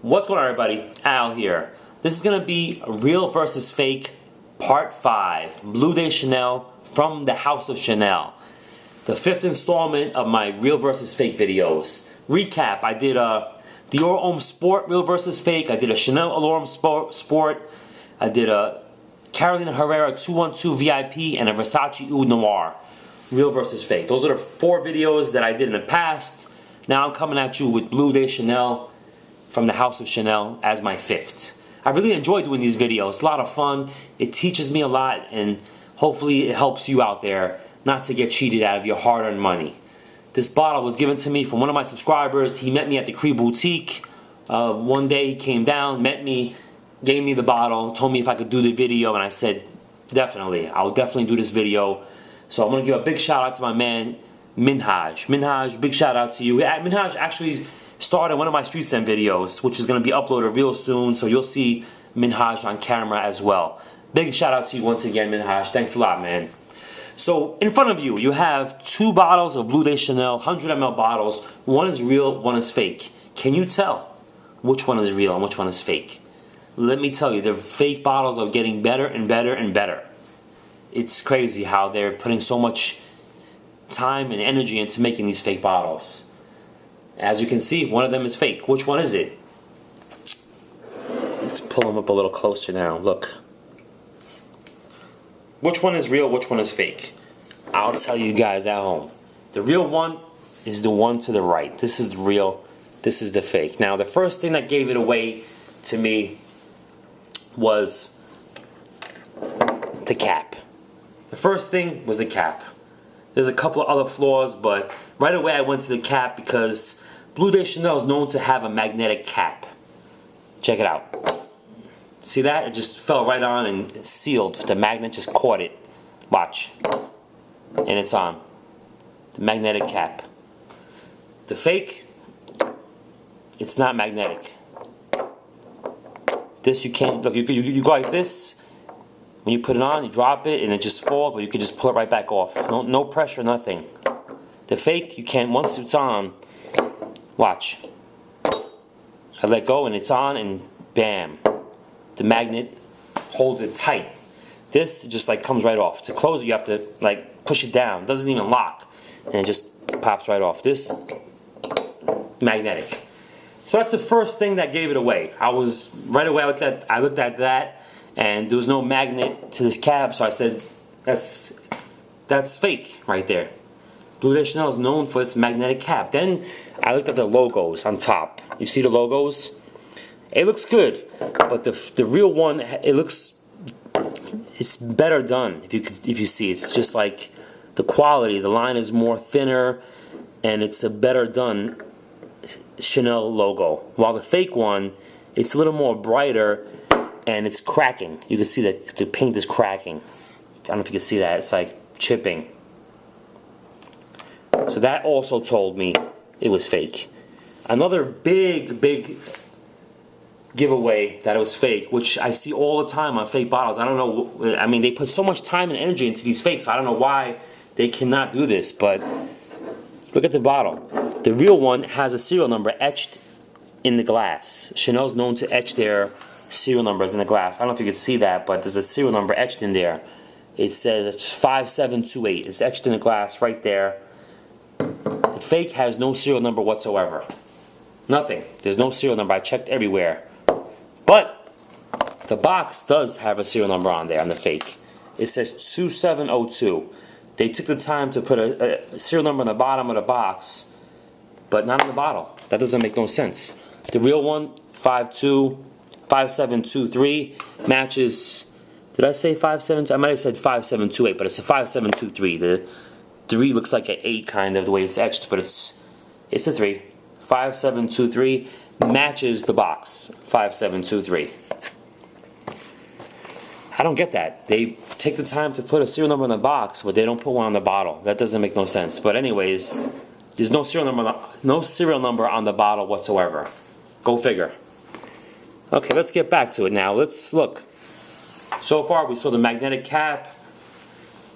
What's going on, everybody? Al here. This is going to be Real versus Fake Part 5. Bleu de Chanel from the House of Chanel. The 5th installment of my Real versus Fake videos. Recap, I did a Dior Homme Sport Real versus Fake. I did a Chanel Allure Sport. I did a Carolina Herrera 212 VIP and a Versace Oud Noir Real versus Fake. Those are the 4 videos that I did in the past. Now I'm coming at you with Bleu de Chanel from the House of Chanel as my 5th. I really enjoy doing these videos. It's a lot of fun. It teaches me a lot, and hopefully it helps you out there not to get cheated out of your hard-earned money. This bottle was given to me from one of my subscribers. He met me at the Cree Boutique. One day he came down, met me, gave me the bottle, told me if I could do the video, and I said, definitely. I'll definitely do this video. So I'm going to give a big shout out to my man, Minhaj. Minhaj, big shout out to you. Minhaj actually started one of my street scent videos, which is going to be uploaded real soon, so you'll see Minhaj on camera as well. Big shout out to you once again, Minhaj. Thanks a lot, man. So in front of you, you have 2 bottles of Bleu de Chanel, 100 ml bottles. One is real, one is fake. Can you tell which one is real and which one is fake? Let me tell you, the fake bottles are getting better and better and better. It's crazy how they're putting so much time and energy into making these fake bottles. As you can see, one of them is fake. Which one is it? Let's pull them up a little closer now. Look. Which one is real, which one is fake? I'll tell you guys at home. The real one is the one to the right. This is the real, this is the fake. Now, the first thing that gave it away to me was the cap. The first thing was the cap. There's a couple of other flaws, but right away I went to the cap because Bleu de Chanel is known to have a magnetic cap. Check it out. See that? It just fell right on and sealed. The magnet just caught it. Watch. And it's on. The magnetic cap. The fake, it's not magnetic. This you can't, look, you go like this. When you put it on, you drop it and it just falls, but you can just pull it right back off. No pressure, nothing. The fake, you can't, once it's on, watch. I let go and it's on and bam. The magnet holds it tight. This just like comes right off. To close it, you have to like push it down. It doesn't even lock. And it just pops right off. This, magnetic. So that's the first thing that gave it away. Right away I looked at that and there was no magnet to this cap, so I said, that's fake right there. Bleu de Chanel is known for its magnetic cap. Then I looked at the logos on top. You see the logos? It looks good, but the real one, it's better done. If you see, it's just like the quality. The line is more thinner, and it's a better done Chanel logo. While the fake one, it's a little more brighter, and it's cracking. You can see that the paint is cracking. I don't know if you can see that. It's like chipping. So that also told me it was fake. Another big giveaway that it was fake, which I see all the time on fake bottles. I don't know, I mean, they put so much time and energy into these fakes, so I don't know why they cannot do this, but look at the bottle. The real one has a serial number etched in the glass. Chanel's known to etch their serial numbers in the glass. I don't know if you can see that, but there's a serial number etched in there. It says it's 5728. It's etched in the glass right there. The fake has no serial number whatsoever. Nothing. There's no serial number. I checked everywhere. But the box does have a serial number on there on the fake. It says 2702. They took the time to put a serial number on the bottom of the box, but not on the bottle. That doesn't make no sense. The real one, 5723, matches. Did I say 57? I might have said 5728, but it's a 5723. The 3 looks like an 8 kind of the way it's etched, but it's a 3. 5723 matches the box. 5723. I don't get that. They take the time to put a serial number on the box, but they don't put one on the bottle. That doesn't make no sense. But anyways, there's no serial number on the bottle whatsoever. Go figure. Okay, let's get back to it now. Let's look. So far, we saw the magnetic cap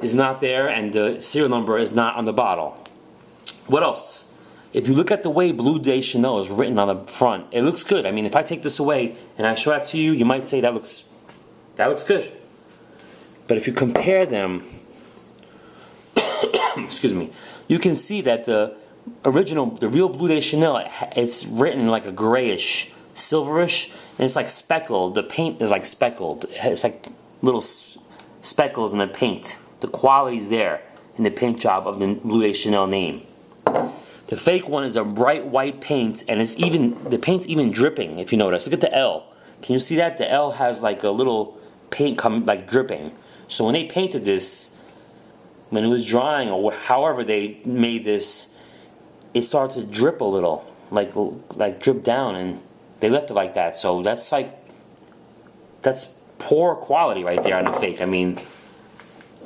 is not there, and the serial number is not on the bottle. What else? if you look at the way Bleu de Chanel is written on the front, it looks good. I mean, if I take this away and I show that to you, you might say that looks good. But if you compare them, excuse me, you can see that the real Bleu de Chanel, it's written like a grayish, silverish, and it's like speckled. The paint is like speckled. It's like little speckles in the paint. The quality's there in the paint job of the Bleu de Chanel name. The fake one is a bright white paint, and the paint's even dripping. If you notice, look at the L. Can you see that? The L has like a little paint coming, like dripping. So when they painted this, when it was drying or however they made this, it started to drip a little, like drip down, and they left it like that. So that's poor quality right there on the fake. I mean,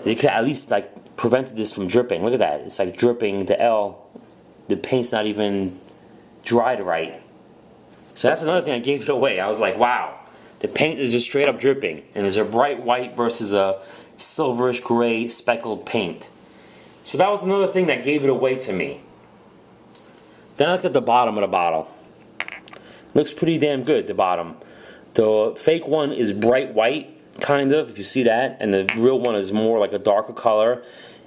they could at least like prevented this from dripping. Look at that. It's like dripping. The L, the paint's not even dried right. So that's another thing I gave it away. I was like, wow, the paint is just straight up dripping, and there's a bright white versus a silverish gray speckled paint. So that was another thing that gave it away to me. Then I looked at the bottom of the bottle. Looks pretty damn good, the bottom. The fake one is bright white, kind of, if you see that, and the real one is more like a darker color.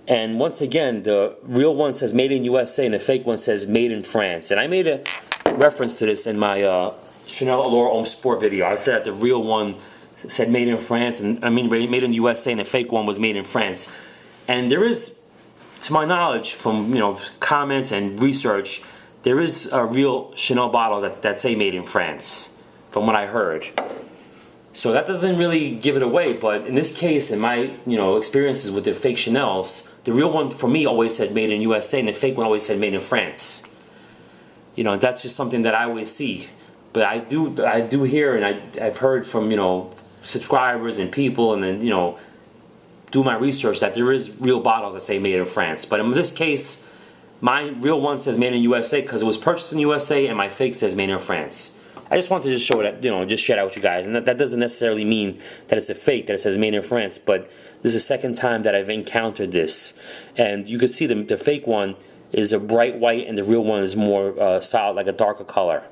And once again, the real one says made in USA and the fake one says made in France. And I made a reference to this in my Chanel Allure Homme Sport video. I said that the real one said made in France, and I mean made in USA, and the fake one was made in France. And there is, to my knowledge, from comments and research, there is a real Chanel bottle that say made in France, from what I heard. So that doesn't really give it away, but in this case, in my experiences with the fake Chanels, the real one for me always said made in USA, and the fake one always said made in France. That's just something that I always see. But I do hear, and I've heard from subscribers and people, and then do my research that there is real bottles that say made in France. But in this case, my real one says made in USA because it was purchased in the USA, and my fake says made in France. I just wanted to just show that, just share that with you guys. And that doesn't necessarily mean that it's a fake, that it says made in France, but this is the second time that I've encountered this. And you can see the fake one is a bright white, and the real one is more solid, like a darker color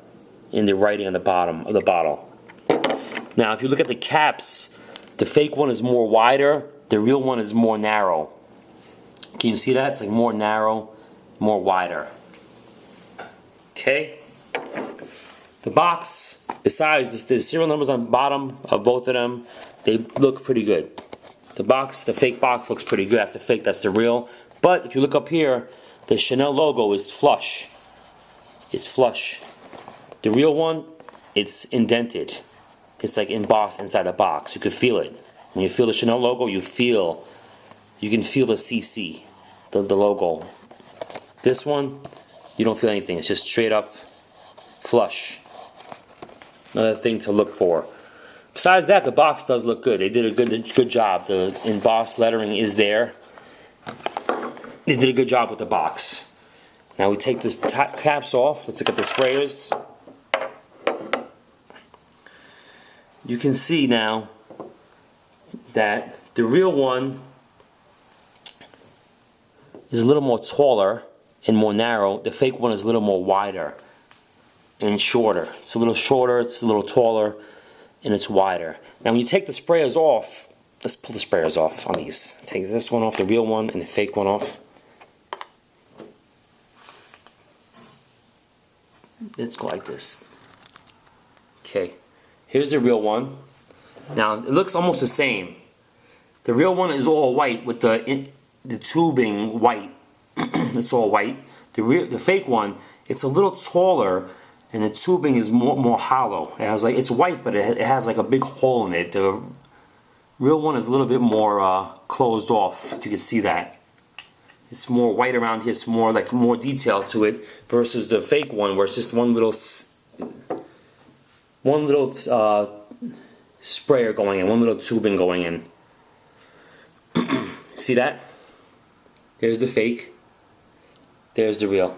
in the writing on the bottom of the bottle. Now, if you look at the caps, the fake one is more wider, the real one is more narrow. Can you see that? It's like more narrow, more wider. Okay? The box, besides the serial numbers on the bottom of both of them, they look pretty good. The fake box looks pretty good. That's the fake, that's the real. But if you look up here, the Chanel logo is flush. It's flush. The real one, it's indented. It's like embossed inside the box. You can feel it. When you feel the Chanel logo, you can feel the CC, the logo. This one, you don't feel anything. It's just straight up flush. Another thing to look for. Besides that, the box does look good. They did a good job. The embossed lettering is there. They did a good job with the box. Now we take this caps off. Let's look at the sprayers. You can see now that the real one is a little more taller and more narrow. The fake one is a little more wider and shorter. It's a little shorter, it's a little taller, and it's wider. Now when you take the sprayers off, let's pull the sprayers off on these. Take this one off, the real one, and the fake one off. Let's go like this. Okay, here's the real one. Now it looks almost the same. The real one is all white with the tubing white. It's all white. The fake one, it's a little taller, and the tubing is more hollow. It has it's white, but it has like a big hole in it. The real one is a little bit more closed off. If you can see that, it's more white around here. It's more detail to it versus the fake one, where it's just one little sprayer going in, one little tubing going in. See that? There's the fake. There's the real.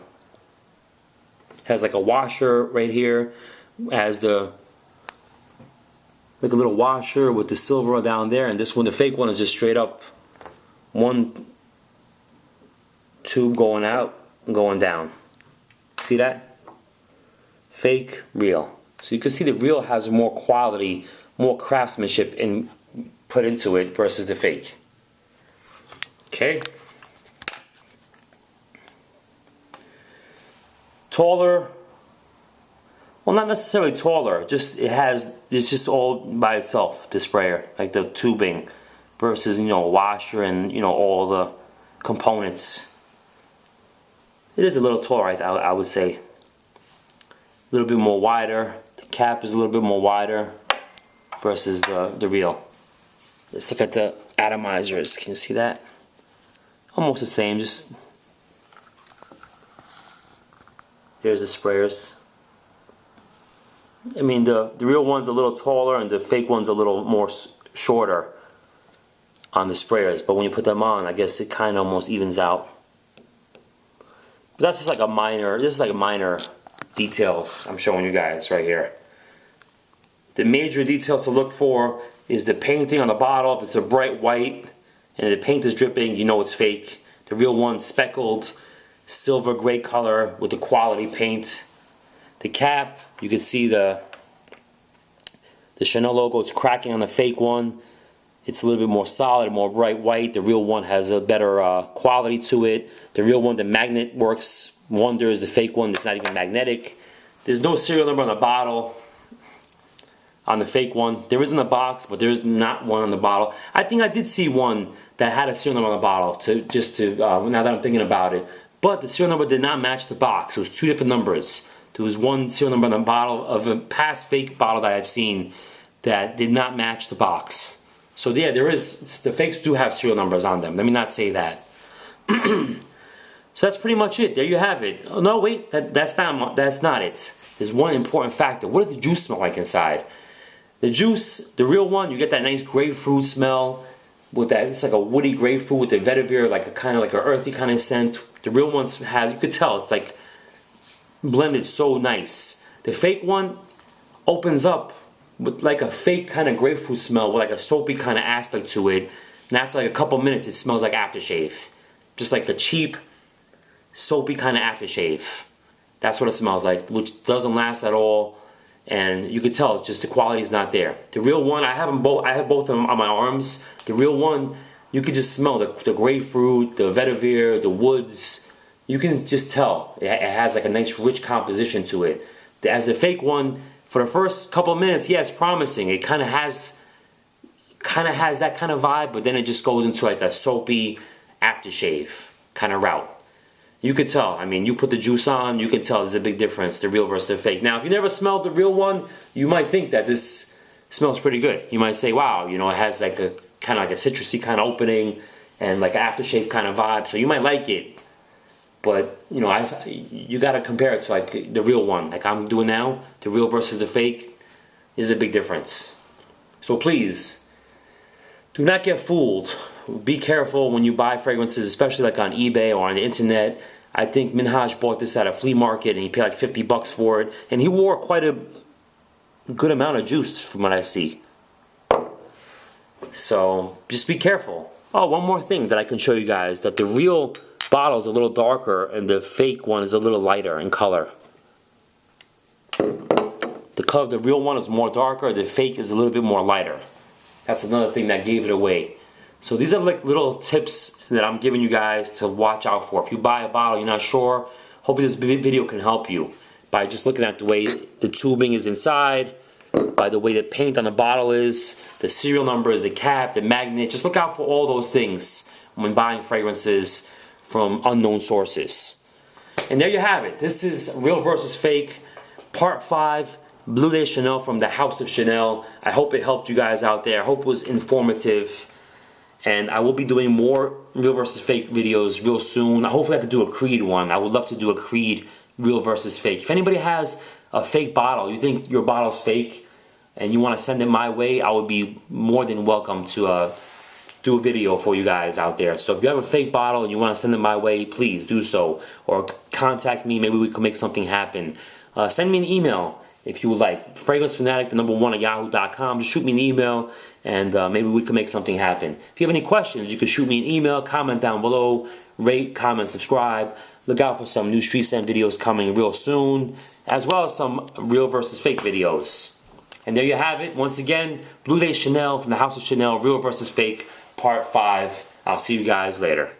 Has like a washer right here. Has like a little washer with the silver down there, and this one, the fake one, is just straight up one tube going out and going down. See that? Fake, real. So you can see the real has more quality, more craftsmanship put into it versus the fake. Okay. Taller. Well, not necessarily taller. It's just all by itself. The sprayer, like the tubing, versus washer and all the components. It is a little taller, I would say. A little bit more wider. The cap is a little bit more wider versus the reel. Let's look at the atomizers. Can you see that? Almost the same. Just here's the sprayers. I mean, the real one's a little taller and the fake one's a little more shorter on the sprayers. But when you put them on, I guess it kind of almost evens out. But that's just like a minor details I'm showing you guys right here. The major details to look for is the painting on the bottle. If it's a bright white and the paint is dripping, you know it's fake. The real one's speckled silver gray color with the quality paint. The cap, you can see the Chanel logo. It's cracking on the fake one. It's a little bit more solid, more bright white. The real one has a better quality to it. The real one, the magnet works wonders. The fake one, it's not even magnetic. There's no serial number on the bottle on the fake one. There is in the box, but there's not one on the bottle. I think I did see one that had a serial number on the bottle, now that I'm thinking about it. But the serial number did not match the box. It was two different numbers. There was one serial number on the bottle of a past fake bottle that I've seen that did not match the box. So yeah, the fakes do have serial numbers on them. Let me not say that. So that's pretty much it. There you have it. Oh, no, wait, that's not it. There's one important factor. What does the juice smell like inside? The juice, the real one, you get that nice grapefruit smell with that. It's like a woody grapefruit with the vetiver, like a kind of like an earthy kind of scent. The real ones have, you could tell, it's like blended so nice. The fake one opens up with like a fake kind of grapefruit smell with like a soapy kind of aspect to it, and after like a couple minutes it smells like aftershave. Just like a cheap soapy kind of aftershave. That's what it smells like, which doesn't last at all, and you could tell it's just the quality is not there. The real one, I have both of them on my arms. The real one, you could just smell the grapefruit, the vetiver, the woods. You can just tell it has like a nice rich composition to it. As the fake one, for the first couple of minutes, yeah, it's promising. It kind of has that kind of vibe, but then it just goes into like a soapy aftershave kind of route. You could tell. I mean, you put the juice on, you can tell there's a big difference, the real versus the fake. Now, if you never smelled the real one, you might think that this smells pretty good. You might say, wow, it has like a kind of like a citrusy kind of opening and like aftershave kind of vibe, so you might like it. But, you got to compare it to like the real one, like I'm doing now. The real versus the fake is a big difference. So please, do not get fooled. Be careful when you buy fragrances, especially like on eBay or on the internet. I think Minhaj bought this at a flea market and he paid like 50 bucks for it. And he wore quite a good amount of juice from what I see. So just be careful. Oh, one more thing that I can show you guys, that the real bottle is a little darker and the fake one is a little lighter in color. The color of the real one is more darker, the fake is a little bit more lighter. That's another thing that gave it away. So these are like little tips that I'm giving you guys to watch out for. If you buy a bottle, you're not sure, hopefully this video can help you by just looking at the way the tubing is inside, by the way the paint on the bottle is, the serial numbers, the cap, the magnet. Just look out for all those things when buying fragrances from unknown sources. And there you have it. This is Real versus Fake, Part 5, Bleu de Chanel from the House of Chanel. I hope it helped you guys out there. I hope it was informative. And I will be doing more Real versus Fake videos real soon. Hopefully I could do a Creed one. I would love to do a Creed Real versus Fake. If anybody has a fake bottle, you think your bottle's fake, and you want to send it my way, I would be more than welcome to do a video for you guys out there. So if you have a fake bottle and you want to send it my way, please do so. Or contact me, maybe we can make something happen. Send me an email if you would like. FragranceFanatic1 @ yahoo.com. Just shoot me an email and maybe we can make something happen. If you have any questions, you can shoot me an email, comment down below, rate, comment, subscribe. look out for some new street scent videos coming real soon, as well as some real versus fake videos. And there you have it. Once again, Bleu de Chanel from the House of Chanel, Real versus Fake, Part 5. I'll see you guys later.